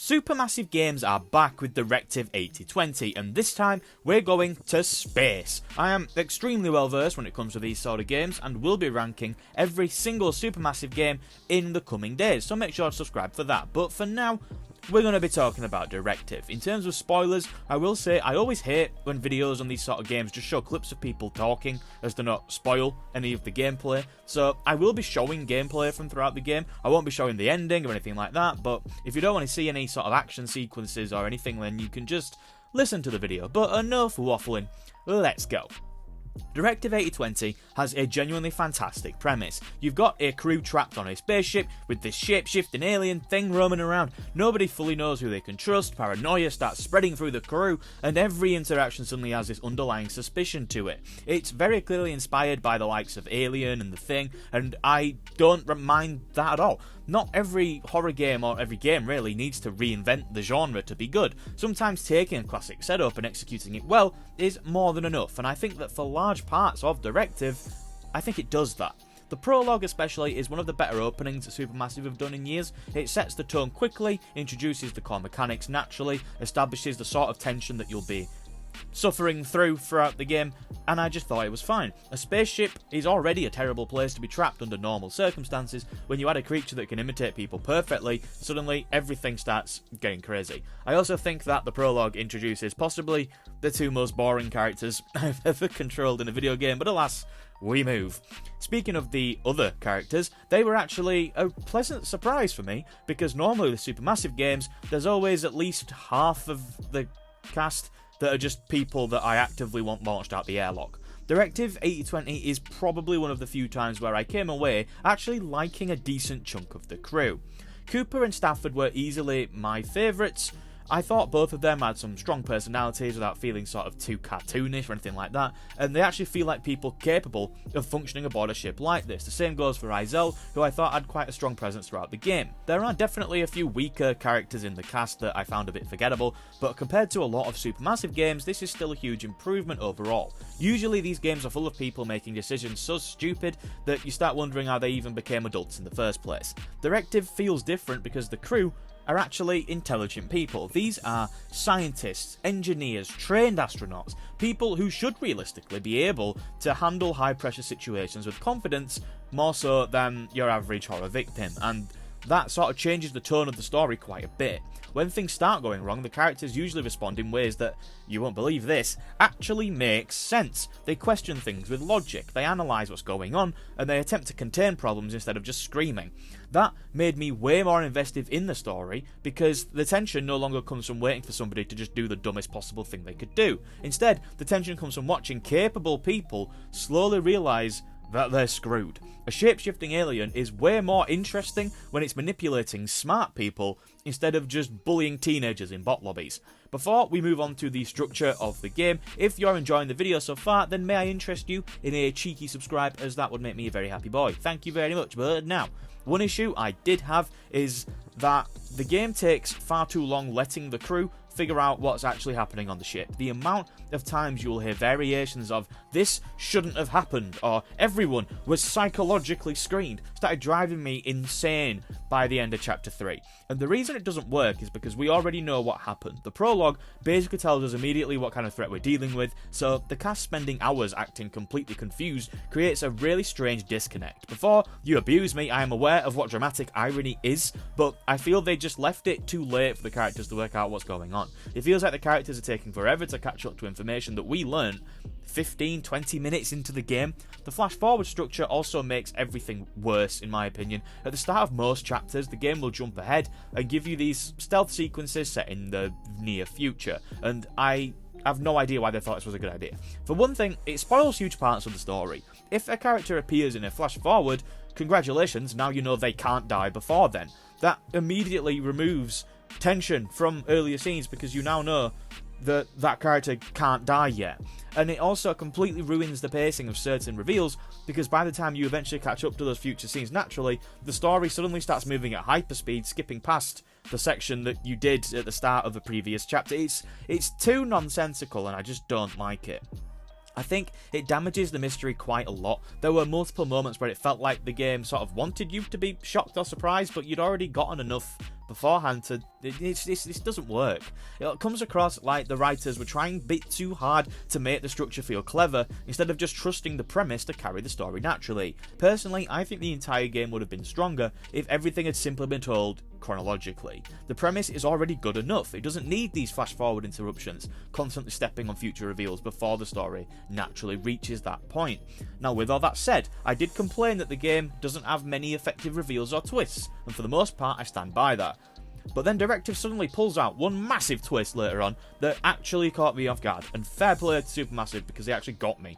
Supermassive games are back with Directive 8020, and this time we're going to space. I am extremely well versed when it comes to these sort of games and will be ranking every single Supermassive game in the coming days, so make sure to subscribe for that. But for now, we're going to be talking about Directive. In terms of spoilers, I will say I always hate when videos on these sort of games just show clips of people talking as to not spoil any of the gameplay. So I will be showing gameplay from throughout the game. I won't be showing the ending or anything like that, but if you don't want to see any sort of action sequences or anything, then you can just listen to the video. But enough waffling, let's go. Directive 8020 has a genuinely fantastic premise. You've got a crew trapped on a spaceship with this shape-shifting alien thing roaming around. Nobody fully knows who they can trust, paranoia starts spreading through the crew, and every interaction suddenly has this underlying suspicion to it. It's very clearly inspired by the likes of Alien and The Thing, and I don't mind that at all. Not every horror game, or every game really, needs to reinvent the genre to be good. Sometimes taking a classic setup and executing it well is more than enough, and I think that for large parts of Directive, I think it does that. The prologue especially is one of the better openings that Supermassive have done in years. It sets the tone quickly, introduces the core mechanics naturally, establishes the sort of tension that you'll be suffering throughout the game, and I just thought it was fine. A spaceship is already a terrible place to be trapped under normal circumstances. When you add a creature that can imitate people perfectly, suddenly everything starts getting crazy. I also think that the prologue introduces possibly the two most boring characters I've ever controlled in a video game, but alas, we move. Speaking of the other characters, they were actually a pleasant surprise for me, because normally with Supermassive games, there's always at least half of the cast that are just people that I actively want launched out the airlock. Directive 8020 is probably one of the few times where I came away actually liking a decent chunk of the crew. Cooper and Stafford were easily my favourites. I thought both of them had some strong personalities without feeling sort of too cartoonish or anything like that, and they actually feel like people capable of functioning aboard a ship like this. The same goes for Izel, who I thought had quite a strong presence throughout the game. There are definitely a few weaker characters in the cast that I found a bit forgettable, but compared to a lot of Supermassive games, this is still a huge improvement overall. Usually these games are full of people making decisions so stupid that you start wondering how they even became adults in the first place. Directive feels different because the crew are actually intelligent people. These are scientists, engineers, trained astronauts, people who should realistically be able to handle high pressure situations with confidence, more so than your average horror victim, and that sort of changes the tone of the story quite a bit. When things start going wrong, the characters usually respond in ways that, you won't believe this, actually makes sense. They question things with logic, they analyse what's going on, and they attempt to contain problems instead of just screaming. That made me way more invested in the story, because the tension no longer comes from waiting for somebody to just do the dumbest possible thing they could do. Instead, the tension comes from watching capable people slowly realise that they're screwed. A shape-shifting alien is way more interesting when it's manipulating smart people instead of just bullying teenagers in bot lobbies. Before we move on to the structure of the game, if you're enjoying the video so far, then may I interest you in a cheeky subscribe, as that would make me a very happy boy. Thank you very much. But now, one issue I did have is that the game takes far too long letting the crew figure out what's actually happening on the ship. The amount of times you will hear variations of "this shouldn't have happened" or "everyone was psychologically screened" started driving me insane by the end of chapter 3. And the reason it doesn't work is because we already know what happened. The prologue basically tells us immediately what kind of threat we're dealing with, so the cast spending hours acting completely confused creates a really strange disconnect. Before you abuse me, I am aware of what dramatic irony is, but I feel they just left it too late for the characters to work out what's going on. It feels like the characters are taking forever to catch up to information that we learned 15-20 minutes into the game. The flash forward structure also makes everything worse, in my opinion. At the start of most chapters, the game will jump ahead and give you these stealth sequences set in the near future, and I have no idea why they thought this was a good idea. For one thing, it spoils huge parts of the story. If a character appears in a flash forward, congratulations, now you know they can't die before then. That immediately removes tension from earlier scenes, because you now know that that character can't die yet. And it also completely ruins the pacing of certain reveals, because by the time you eventually catch up to those future scenes naturally, the story suddenly starts moving at hyperspeed, skipping past the section that you did at the start of the previous chapter. It's too nonsensical, and I just don't like it. I think it damages the mystery quite a lot. There were multiple moments where it felt like the game sort of wanted you to be shocked or surprised, but you'd already gotten enough beforehand to... This doesn't work. It comes across like the writers were trying a bit too hard to make the structure feel clever, instead of just trusting the premise to carry the story naturally. Personally, I think the entire game would have been stronger if everything had simply been told chronologically. The premise is already good enough. It doesn't need these flash forward interruptions, constantly stepping on future reveals before the story naturally reaches that point. Now, with all that said, I did complain that the game doesn't have many effective reveals or twists, and for the most part I stand by that. But then Directive suddenly pulls out one massive twist later on that actually caught me off guard, and fair play to Supermassive because they actually got me.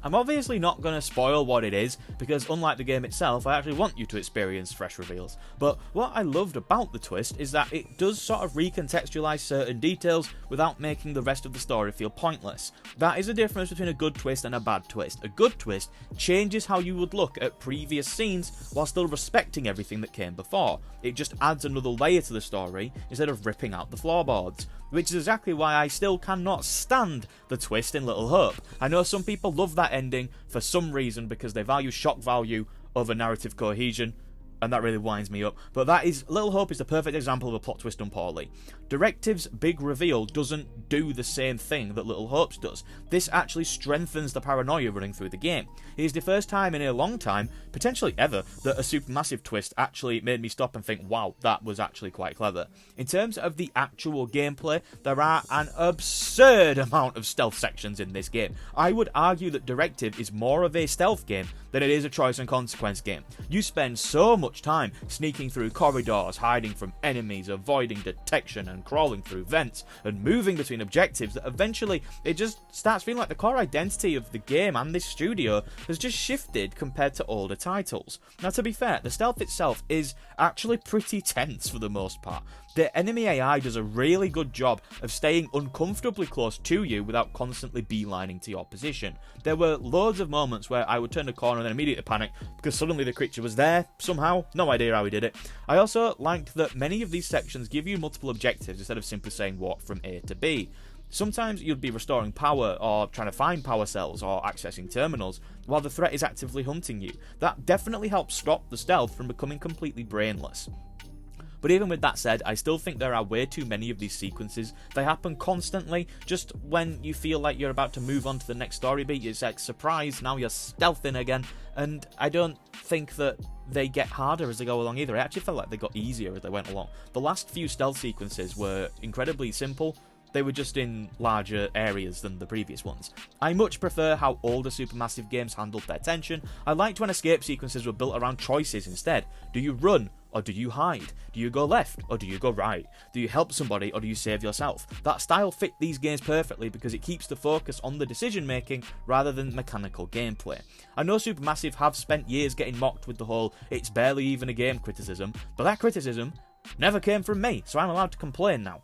I'm obviously not going to spoil what it is, because unlike the game itself, I actually want you to experience fresh reveals. But what I loved about the twist is that it does sort of recontextualise certain details without making the rest of the story feel pointless. That is the difference between a good twist and a bad twist. A good twist changes how you would look at previous scenes while still respecting everything that came before. It just adds another layer to the story instead of ripping out the floorboards. Which is exactly why I still cannot stand the twist in Little Hope. I know some people love that ending for some reason because they value shock value over narrative cohesion, and that really winds me up. But Little Hope is the perfect example of a plot twist done poorly. Directive's big reveal doesn't do the same thing that Little Hope's does. This actually strengthens the paranoia running through the game. It is the first time in a long time, potentially ever, that a supermassive twist actually made me stop and think, wow, that was actually quite clever. In terms of the actual gameplay, there are an absurd amount of stealth sections in this game. I would argue that Directive is more of a stealth game than it is a choice and consequence game. You spend so much time sneaking through corridors, hiding from enemies, avoiding detection, and crawling through vents, and moving between objectives that eventually it just starts feeling like the core identity of the game and this studio has just shifted compared to older titles. Now, to be fair, the stealth itself is actually pretty tense for the most part. The enemy AI does a really good job of staying uncomfortably close to you without constantly beelining to your position. There were loads of moments where I would turn a corner and then immediately panic because suddenly the creature was there somehow. No idea how he did it. I also liked that many of these sections give you multiple objectives instead of simply saying walk from A to B. Sometimes you'd be restoring power or trying to find power cells or accessing terminals while the threat is actively hunting you. That definitely helps stop the stealth from becoming completely brainless. But even with that said, I still think there are way too many of these sequences. They happen constantly, just when you feel like you're about to move on to the next story beat. It's like, surprise, now you're stealthing again. And I don't think that they get harder as they go along either. I actually felt like they got easier as they went along. The last few stealth sequences were incredibly simple. They were just in larger areas than the previous ones. I much prefer how older supermassive games handled their tension. I liked when escape sequences were built around choices instead. Do you run? Or do you hide? Do you go left? Or do you go right? Do you help somebody? Or do you save yourself? That style fit these games perfectly because it keeps the focus on the decision making rather than mechanical gameplay. I know Supermassive have spent years getting mocked with the whole "it's barely even a game" criticism, but that criticism never came from me, so I'm allowed to complain now.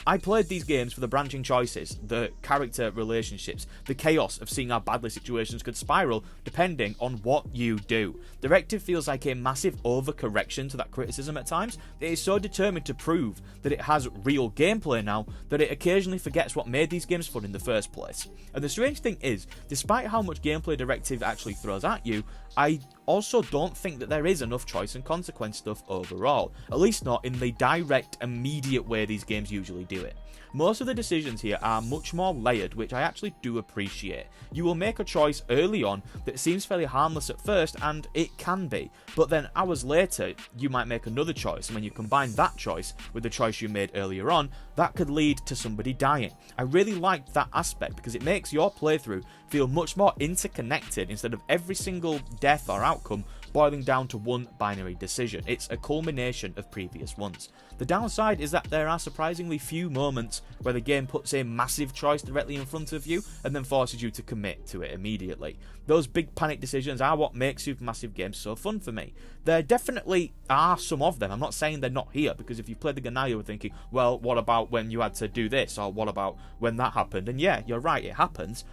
I played these games for the branching choices, the character relationships, the chaos of seeing how badly situations could spiral depending on what you do. Directive feels like a massive overcorrection to that criticism at times. It is so determined to prove that it has real gameplay now that it occasionally forgets what made these games fun in the first place. And the strange thing is, despite how much gameplay Directive actually throws at you, I also don't think that there is enough choice and consequence stuff overall, at least not in the direct, immediate way these games usually do it. Most of the decisions here are much more layered, which I actually do appreciate. You will make a choice early on that seems fairly harmless at first, and it can be, but then hours later you might make another choice, and when you combine that choice with the choice you made earlier on, that could lead to somebody dying. I really liked that aspect because it makes your playthrough feel much more interconnected instead of every single death or outcome boiling down to one binary decision. It's a culmination of previous ones. The downside is that there are surprisingly few moments where the game puts a massive choice directly in front of you and then forces you to commit to it immediately. Those big panic decisions are what makes supermassive games so fun for me. There definitely are some of them. I'm not saying they're not here, because if you've played the game now, you're thinking, well, what about when you had to do this, or what about when that happened? And yeah, you're right, it happens.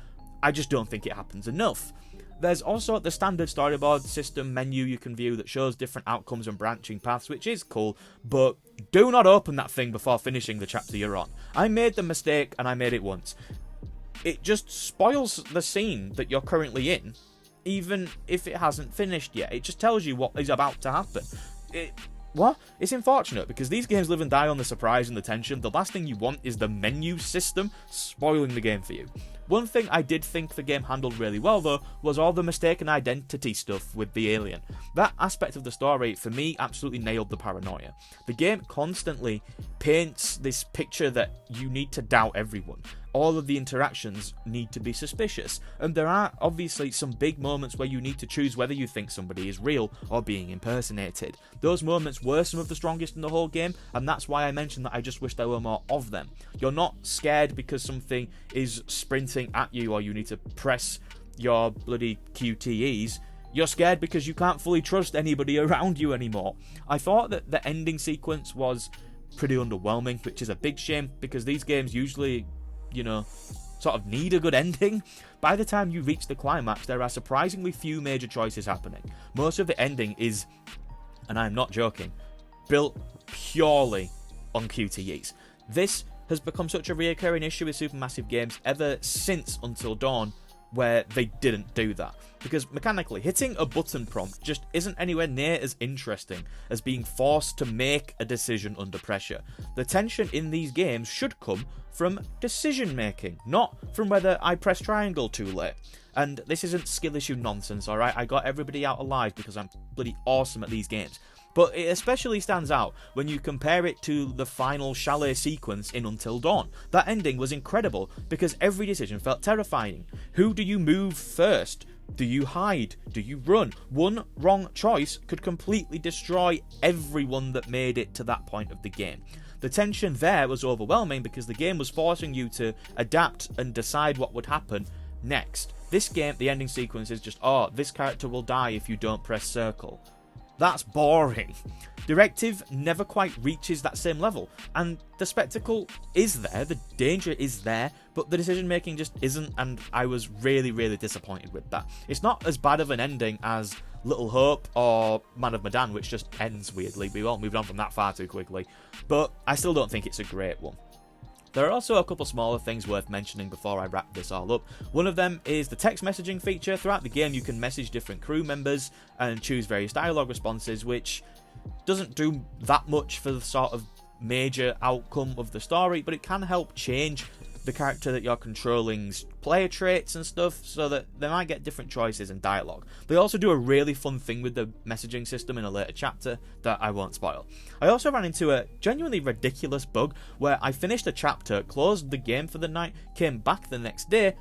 I just don't think it happens enough. There's also the standard storyboard system menu you can view that shows different outcomes and branching paths, which is cool, but do not open that thing before finishing the chapter you're on. I made the mistake, and I made it once. it just spoils the scene that you're currently in, even if it hasn't finished yet. It just tells you what is about to happen. It's unfortunate, because these games live and die on the surprise and the tension. The last thing you want is the menu system spoiling the game for you. One thing I did think the game handled really well, though, was all the mistaken identity stuff with the alien. That aspect of the story, for me, absolutely nailed the paranoia. The game constantly paints this picture that you need to doubt everyone. All of the interactions need to be suspicious, and there are obviously some big moments where you need to choose whether you think somebody is real or being impersonated. Those moments were some of the strongest in the whole game, and that's why I mentioned that I just wish there were more of them. You're not scared because something is sprinting at you or you need to press your bloody QTEs. You're scared because you can't fully trust anybody around you anymore. I thought that the ending sequence was pretty underwhelming, which is a big shame, because these games usually, sort of need a good ending. By the time you reach the climax, there are surprisingly few major choices happening. Most of the ending is, and I'm not joking, built purely on QTEs. This has become such a reoccurring issue with supermassive games ever since Until Dawn, where they didn't do that. Because mechanically, hitting a button prompt just isn't anywhere near as interesting as being forced to make a decision under pressure. The tension in these games should come from decision making, not from whether I press triangle too late. And this isn't skill issue nonsense, alright? I got everybody out alive because I'm bloody awesome at these games. But it especially stands out when you compare it to the final chalet sequence in Until Dawn. That ending was incredible because every decision felt terrifying. Who do you move first? Do you hide? Do you run? One wrong choice could completely destroy everyone that made it to that point of the game. The tension there was overwhelming because the game was forcing you to adapt and decide what would happen next. This game, the ending sequence is just, this character will die if you don't press circle. That's boring. Directive never quite reaches that same level, and the spectacle is there, the danger is there, but the decision making just isn't, and I was really, really disappointed with that. It's not as bad of an ending as Little Hope or Man of Medan, which just ends weirdly. We won't move on from that far too quickly, but I still don't think it's a great one. There are also a couple smaller things worth mentioning before I wrap this all up. One of them is the text messaging feature. Throughout the game you can message different crew members and choose various dialogue responses, which doesn't do that much for the sort of major outcome of the story, but it can help change the character that you're controlling's player traits and stuff, so that they might get different choices and dialogue. They also do a really fun thing with the messaging system in a later chapter that I won't spoil. I also ran into a genuinely ridiculous bug where I finished a chapter, closed the game for the night, came back the next day,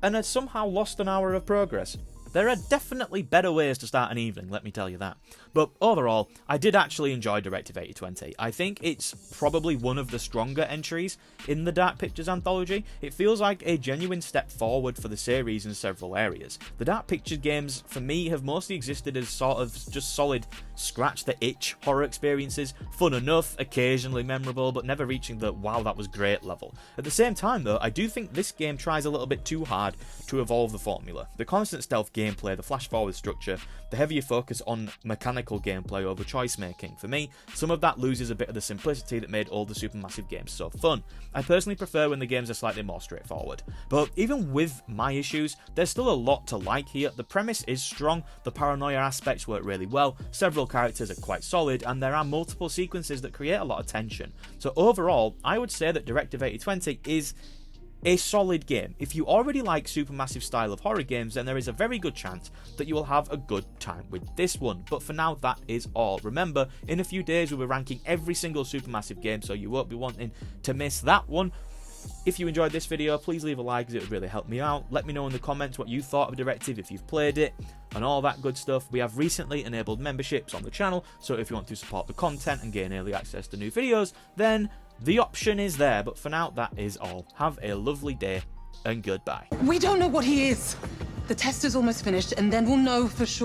and had somehow lost an hour of progress. There are definitely better ways to start an evening, let me tell you that. But overall, I did actually enjoy Directive 8020. I think it's probably one of the stronger entries in the Dark Pictures anthology. It feels like a genuine step forward for the series in several areas. The Dark Pictures games, for me, have mostly existed as sort of just solid scratch-the-itch horror experiences, fun enough, occasionally memorable, but never reaching the wow, that was great level. At the same time, though, I do think this game tries a little bit too hard to evolve the formula. The constant stealth gameplay, the flash-forward structure, the heavier focus on mechanical gameplay over choice making. For me, some of that loses a bit of the simplicity that made all the supermassive games so fun. I personally prefer when the games are slightly more straightforward. But even with my issues, there's still a lot to like here. The premise is strong, the paranoia aspects work really well, several characters are quite solid, and there are multiple sequences that create a lot of tension. So overall, I would say that Directive 8020 is a solid game. If you already like supermassive style of horror games, then there is a very good chance that you will have a good time with this one. But for now, that is all. Remember, in a few days we'll be ranking every single supermassive game, so you won't be wanting to miss that one. If you enjoyed this video, please leave a like, because it would really help me out. Let me know in the comments what you thought of Directive, if you've played it, and all that good stuff. We have recently enabled memberships on the channel, so if you want to support the content and gain early access to new videos, then the option is there. But for now, that is all. Have a lovely day, and goodbye. We don't know what he is. The test is almost finished, and then we'll know for sure.